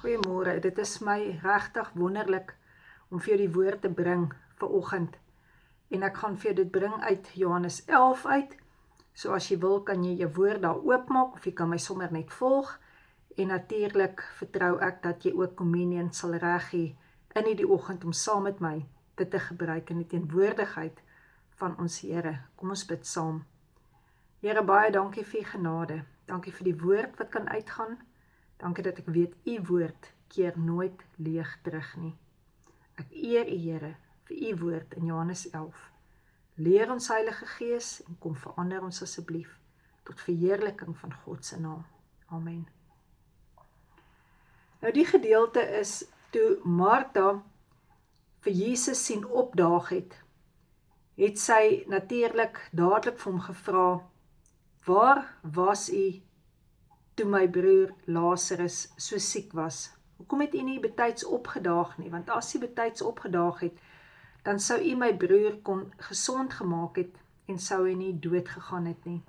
Goeiemôre, dit is my regtig wonderlik om vir jou die woord te bring vir oggend. En ek gaan vir jou dit bring uit Johannes 11 uit. So as jy wil, kan jy jou woord daar oopmaak of jy kan my sommer net volg. En natuurlik vertrou ek dat jy ook kommunion sal reg hê in die oggend om saam met my dit te gebruik in die teenwoordigheid van ons Here. Kom ons bid saam. Here, baie dankie vir u genade. Dankie vir die woord wat kan uitgaan. Dankie dat ek weet, u woord keer nooit leeg terug nie. Ek eer u Here vir u woord in Johannes 11. Leer ons Heilige Gees en kom verander ons asseblief tot verheerliking van God se naam. Amen. Nou die gedeelte is toe Martha vir Jesus sien opdaag het sy natuurlik dadelik vir hom gevra, waar was u toe my broer Lazarus so siek was? Hoekom het u nie betyds opgedaag nie? Want as u betyds opgedaag het, dan sou u my broer kon gesond gemaak het en sou hy nie dood gegaan het nie.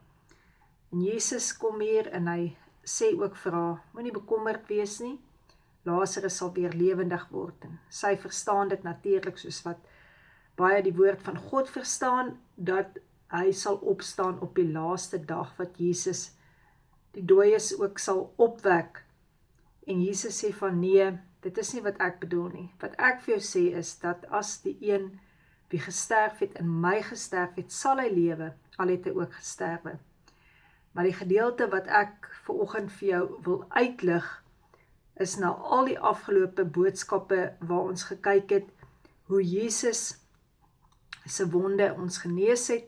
En Jesus kom hier en hy sê ook vir haar, moenie bekommerd wees nie, Lazarus sal weer lewendig word. En sy verstaan dit natuurlik soos wat baie die woord van God verstaan, dat hy sal opstaan op die laaste dag wat Jesus die dooies ook sal opwek. En Jesus sê van nee, dit is nie wat ek bedoel nie. Wat ek vir jou sê is dat as die een wie gesterf het in my gesterf het, sal hy lewe, al het hy ook gesterwe. Maar die gedeelte wat ek vanoggend vir jou wil uitlig, is na al die afgelope boodskappe waar ons gekyk het, hoe Jesus sy wonde ons genees het,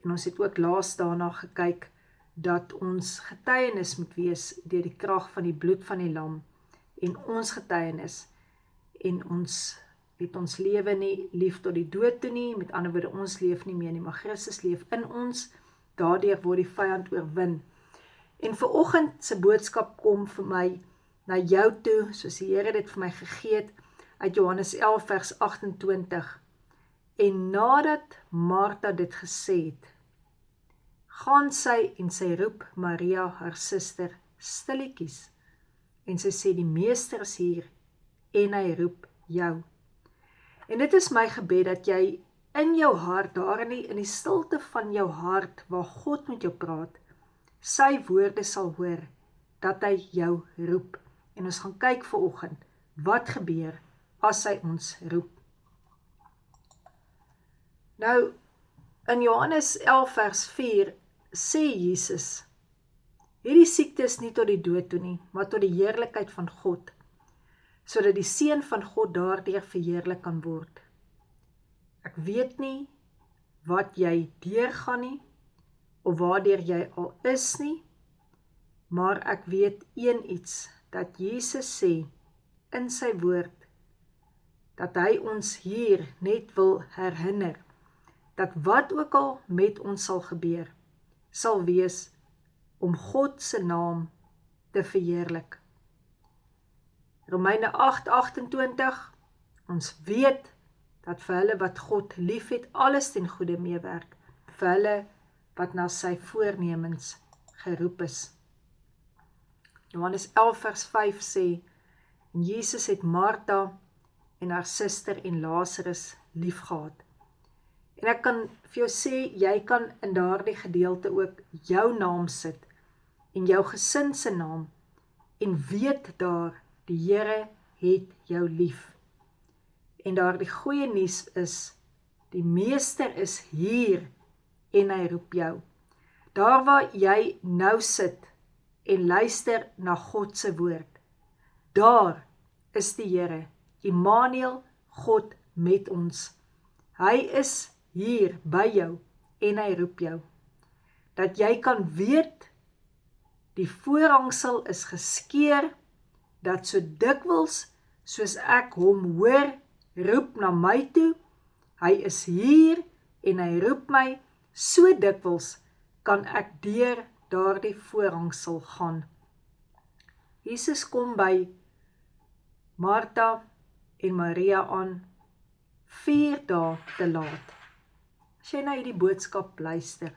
en ons het ook laas daarna gekyk, dat ons getuienis moet wees deur die krag van die bloed van die lam, en ons getuienis, en ons het ons lewe nie lief tot die dood toe nie, met ander woorde, ons leef nie meer nie, maar Christus leef in ons, daardeur word die vyand oorwin. En vanoggend se boodskap kom vir my na jou toe, soos die Here dit vir my gegee het, uit Johannes 11 vers 28. En nadat Martha dit gesê het, gaan sy en sy roep Maria, haar suster, stilletjies. En sy sê, die meester is hier, en hy roep jou. En dit is my gebed, dat jy in jou hart, daar in die stilte van jou hart, waar God met jou praat, sy woorde sal hoor, dat hy jou roep. En ons gaan kyk vanoggend, wat gebeur, as hy ons roep. Nou, in Johannes 11 vers 4, sê Jesus, hierdie siekte is nie tot die dood toe nie, maar tot die heerlikheid van God, sodat die Seun van God daardeur verheerlik kan word. Ek weet nie wat jy deurgaan nie, of waardeur jy al is nie, maar ek weet iets, dat Jesus sê in sy woord, dat hy ons hier net wil herinner, dat wat ook al met ons sal gebeur, sal wees om God se naam te verheerlik. Romeine 8:28, ons weet dat vir hulle wat God lief het, alles ten goeie meewerk, vir hulle wat na sy voornemens geroep is. Johannes 11 vers 5 sê, en Jesus het Martha en haar suster en Lazarus lief gehad. En ek kan vir jou sê, jy kan in daardie gedeelte ook jou naam sit, en jou gesin se naam, en weet daar, die Here het jou lief. En daardie goeie nuus is, die meester is hier, en hy roep jou. Daar waar jy nou sit, en luister na God se woord, daar is die Here, Immanuel, God met ons. Hy is hier by jou, en hy roep jou. Dat jy kan weet, die voorhangsel is geskeur, dat so dikwels, soos ek hom hoor, roep na my toe, hy is hier, en hy roep my, so dikwels, kan ek deur daardie voorhangsel gaan. Jesus kom by Martha en Maria aan, 4 dae te laat. As jy na hierdie boodskap luister,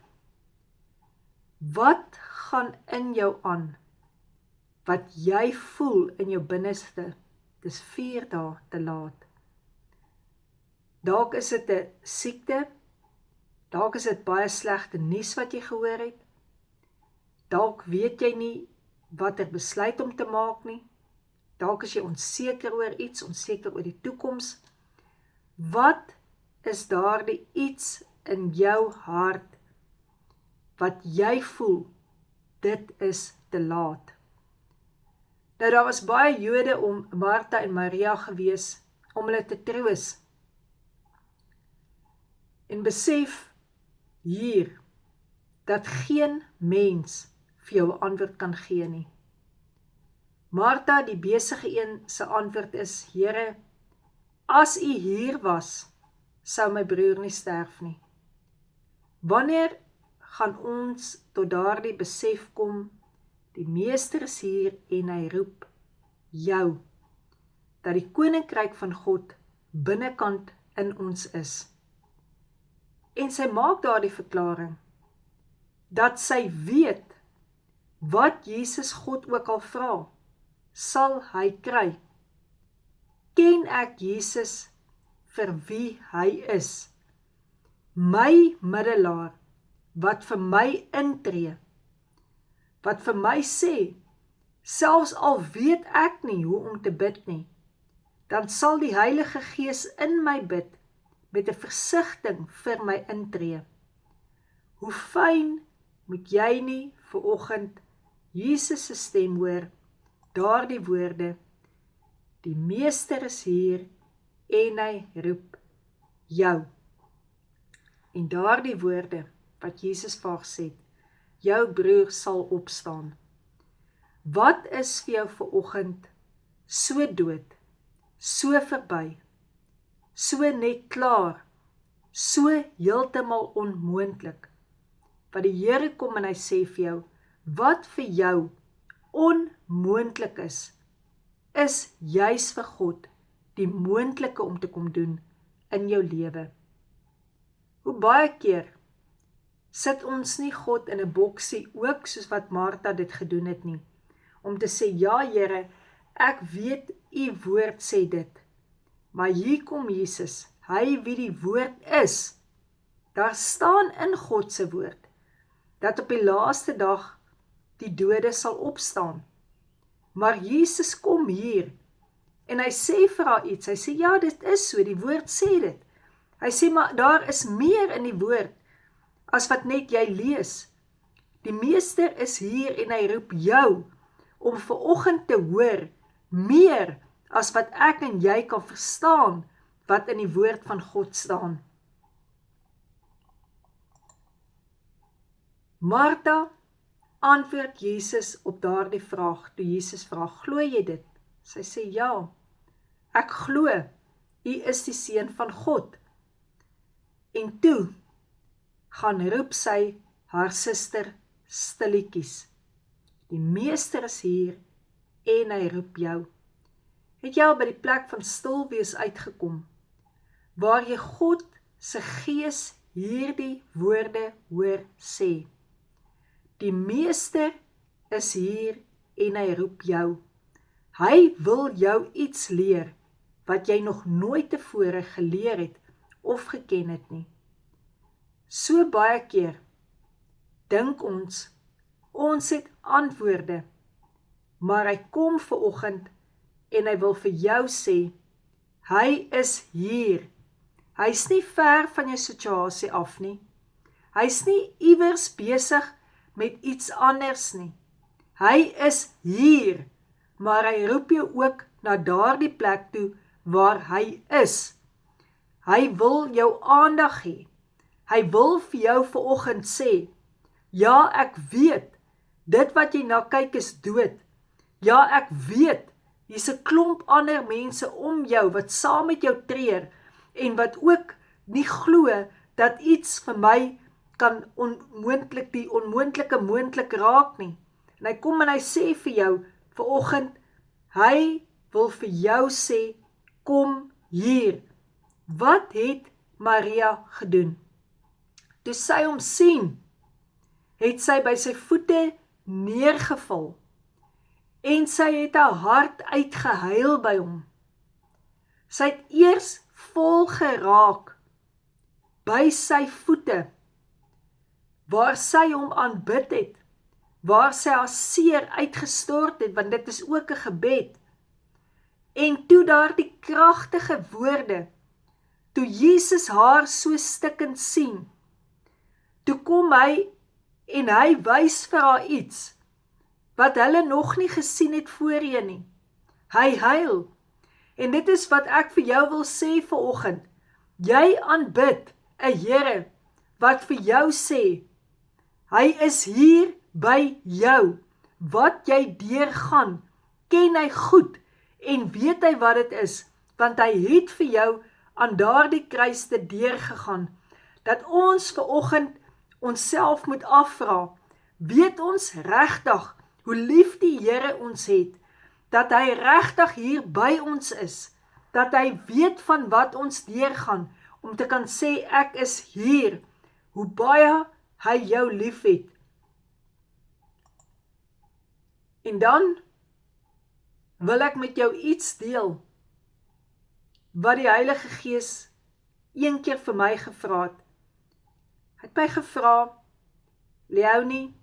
wat gaan in jou aan, wat jy voel in jou binneste, dis 4 dae te laat. Dalk is dit 'n siekte, dalk is dit baie slegte nuus wat jy gehoor het, dalk weet jy nie watter besluit om te maak nie, dalk is jy onseker oor iets, onseker oor die toekoms. Wat is daardie iets in jou hart wat jy voel, dit is te laat? Nou, daar was baie Jode om Martha en Maria gewees, om hulle te troos. En besef hier, dat geen mens vir jou 'n antwoord kan gee nie. Martha, die besige een, se antwoord is, Here, as U hier was, sou my broer nie sterf nie. Wanneer gaan ons tot daardie besef kom, die Meester is hier en hy roep jou, dat die koninkryk van God binnekant in ons is. En sy maak daardie verklaring, dat sy weet, wat Jesus God ook al vra, sal hy kry. Ken ek Jesus vir wie hy is? My middelaar, wat vir my intree, wat vir my sê, selfs al weet ek nie hoe om te bid nie, dan sal die Heilige Gees in my bid, met 'n versigtiging vir my intree. Hoe fyn moet jy nie vanoggend Jesus se stem hoor, daardie woorde, die Meester is hier en hy roep jou. En daardie woorde wat Jesus vir haar gesê het, jou broer sal opstaan. Wat is vir jou vanoggend so dood, so verby, so net klaar, so heeltemal onmoontlik, wat die Here kom en hy sê vir jou, wat vir jou onmoontlik is juis vir God die moontlike om te kom doen in jou lewe. Hoe baie keer sit ons nie God in 'n boksie ook soos wat Martha dit gedoen het nie, om te sê, ja Here, ek weet U woord sê dit, maar hier kom Jesus, hy wie die woord is. Daar staan in God se woord, dat op die laaste dag die dode sal opstaan. Maar Jesus kom hier, en hy sê vir haar iets, hy sê, ja, dit is so, die woord sê dit. Hy sê, maar daar is meer in die woord, as wat net jy lees. Die Meester is hier en hy roep jou, om vanoggend te hoor, meer as wat ek en jy kan verstaan, wat in die woord van God staan. Martha antwoord Jesus op daardie vraag, toe Jesus vra, glo jy dit? Sy sê, ja, ek glo, U is die Seun van God. En toe gaan roep sy haar suster stilletjies, die Meester is hier en hy roep jou. Het jy al by die plek van stil wees uitgekom, waar jy God se Gees hierdie woorde hoor sê? Die Meester is hier en hy roep jou. Hy wil jou iets leer, wat jy nog nooit tevore geleer het of geken het nie. So baie keer dink ons het antwoorde, maar hy kom vanoggend en hy wil vir jou sê, hy is hier. Hy's nie ver van jou situasie af nie. Hy's nie iewers besig met iets anders nie. Hy is hier, maar hy roep jou ook na daardie plek toe waar hy is. Hy wil jou aandag hê. Hy wil vir jou vanoggend sê, ja, ek weet, dit wat jy na kyk is dood. Ja, ek weet, hier's 'n klomp ander mense om jou, wat saam met jou treur, en wat ook nie glo, dat iets vir my kan die onmoontlike moontlik raak nie. En hy kom en hy sê vir jou, vanoggend, hy wil vir jou sê, kom hier. Wat het Maria gedoen? Toe sy hom sien, het sy by sy voete neergeval en sy het haar hart uitgehuil by hom. Sy het eers vol geraak by sy voete, waar sy hom aanbid het, waar sy haar seer uitgestort het, want dit is ook 'n gebed. En toe daar die kragtige woorde, toe Jesus haar so stikkend sien, toe kom hy en hy wys vir haar iets, wat hulle nog nie gesien het voorheen nie. Hy huil. En dit is wat ek vir jou wil sê vanoggend. Jy aanbid 'n Here wat vir jou sê, hy is hier by jou. Wat jy deurgaan, ken hy goed en weet hy wat dit is, want hy het vir jou aan daardie kruis te deurgegaan. Dat ons vanoggend onsself moet afvra, weet ons regtig hoe lief die Here ons het, dat hy regtig hier by ons is, dat hy weet van wat ons deurgaan, om te kan sê ek is hier, hoe baie hy jou lief het. En dan wil ek met jou iets deel, wat die Heilige Gees een keer vir my gevra het. Hy het my gevra, Leonie,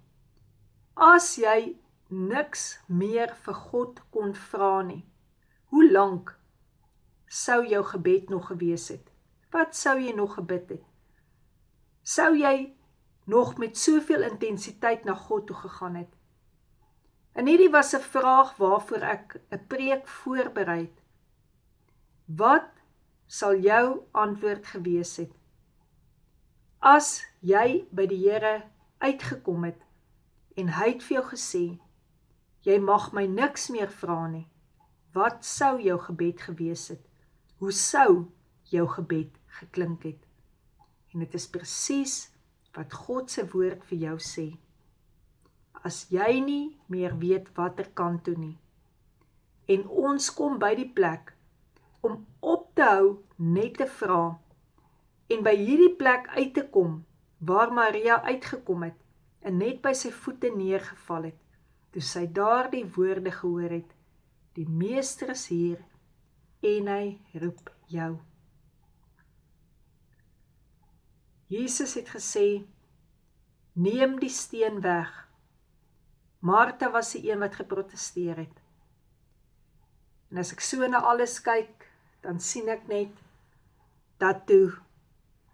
as jy niks meer vir God kon vra nie, hoe lank sou jou gebed nog gewees het? Wat sou jy nog gebid het? Sou jy nog met soveel intensiteit na God toe gegaan het? En hierdie was 'n vraag waarvoor ek 'n preek voorberei het. Wat sal jou antwoord gewees het? As jy by die Here uitgekom het, en hy het vir jou gesê, jy mag my niks meer vra nie, wat sou jou gebed gewees het? Hoe sou jou gebed geklink het? En dit is presies wat God se woord vir jou sê. As jy nie meer weet watter kant toe nie, en ons kom by die plek om op te hou net te vra, en by hierdie plek uit te kom, waar Maria uitgekom het, en net by sy voete neergeval het, toe sy daardie woorde gehoor het, die Meester is hier, en hy roep jou. Jesus het gesê, neem die steen weg. Martha was die een wat geprotesteer het. En as ek so na alles kyk, dan sien ek net, dat toe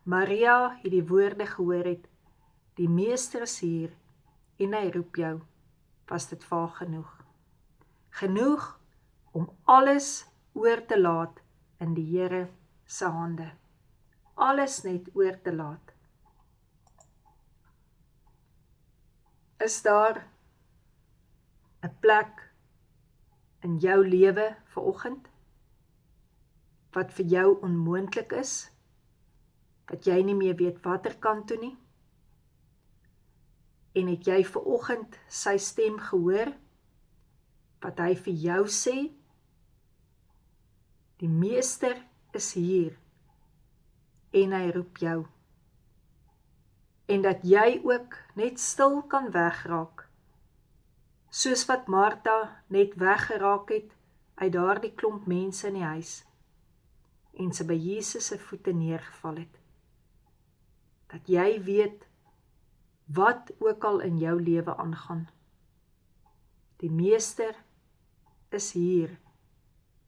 Maria hierdie woorde gehoor het, die Meester is hier, en hy roep jou, was dit vir haar genoeg. Genoeg om alles oor te laat in die Here se hande. Alles net oor te laat. Is daar 'n plek in jou lewe vanoggend wat vir jou onmoontlik is, dat jy nie meer weet watter kant toe nie? En het jy vanoggend sy stem gehoor, wat hy vir jou sê? Die Meester is hier, en hy roep jou. En dat jy ook net stil kan wegraak, soos wat Martha net weggeraak het uit daardie klomp mense in die huis, en sy by Jesus se voete neergeval het. Dat jy weet, wat ook al in jou lewe aangaan. Die Meester is hier,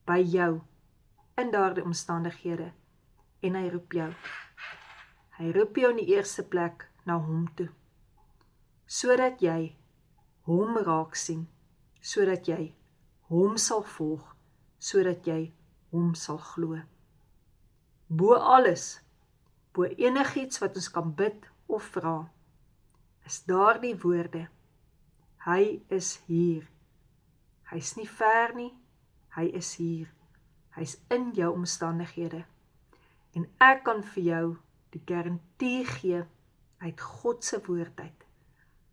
by jou, in daardie omstandighede, en hy roep jou. Hy roep jou in die eerste plek na hom toe, sodat jy hom raak sien, sodat jy hom sal volg, sodat jy hom sal glo. Bo alles, bo enigiets wat ons kan bid of vra, is daardie woorde, hy is hier. Hy is nie ver nie, hy is hier. Hy is in jou omstandighede. En ek kan vir jou die garantie gee uit God se woord uit,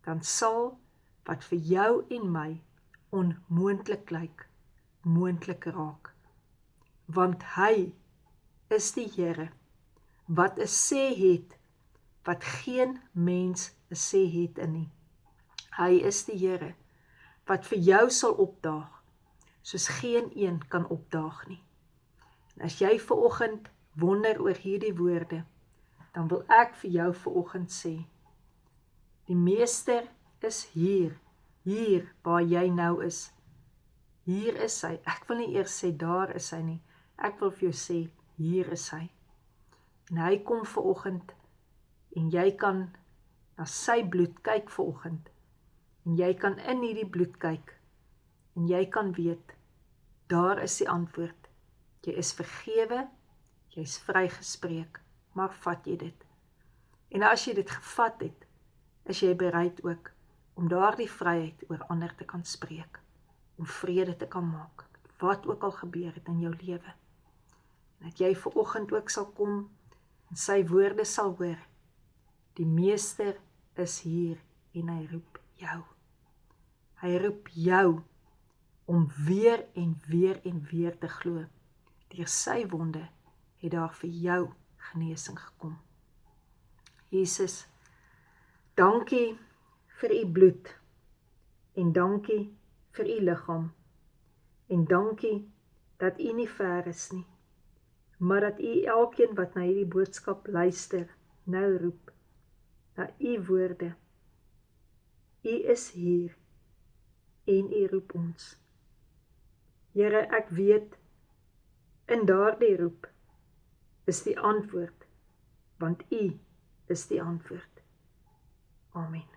dan sal wat vir jou en my onmoontlik lyk, moontlik raak. Want hy is die Here wat 'n sê het, wat geen mens 'n sê het in nie. Hy is die Here wat vir jou sal opdaag, soos geen een kan opdaag nie. En as jy vanoggend wonder oor hierdie woorde, dan wil ek vir jou vanoggend sê, die Meester is hier waar jy nou is. Hier is hy. Ek wil nie eers sê daar is hy nie. Ek wil vir jou sê, hier is hy. En hy kom vanoggend en jy kan na sy bloed kyk vanoggend. En jy kan in hierdie bloed kyk. En jy kan weet, daar is die antwoord. Jy is vergewe, jy is vrygespreek, maar vat jy dit? En as jy dit gevat het, is jy bereid ook om daardie vryheid oor ander te kan spreek, om vrede te kan maak, wat ook al gebeur het in jou lewe. En dat jy vanoggend ook sal kom en sy woorde sal hoor. Die Meester is hier en hy roep jou. Hy roep jou om weer en weer en weer te glo. Deur sy wonde het daar vir jou genesing gekom. Jesus, dankie vir u bloed en dankie vir u liggaam en dankie dat u nie ver is nie, maar dat u elkeen wat na hierdie boodskap luister, nou roep, na u woorde. U is hier en u roep ons. Here, ek weet, in daardie roep is die antwoord, want u is die antwoord. Amen.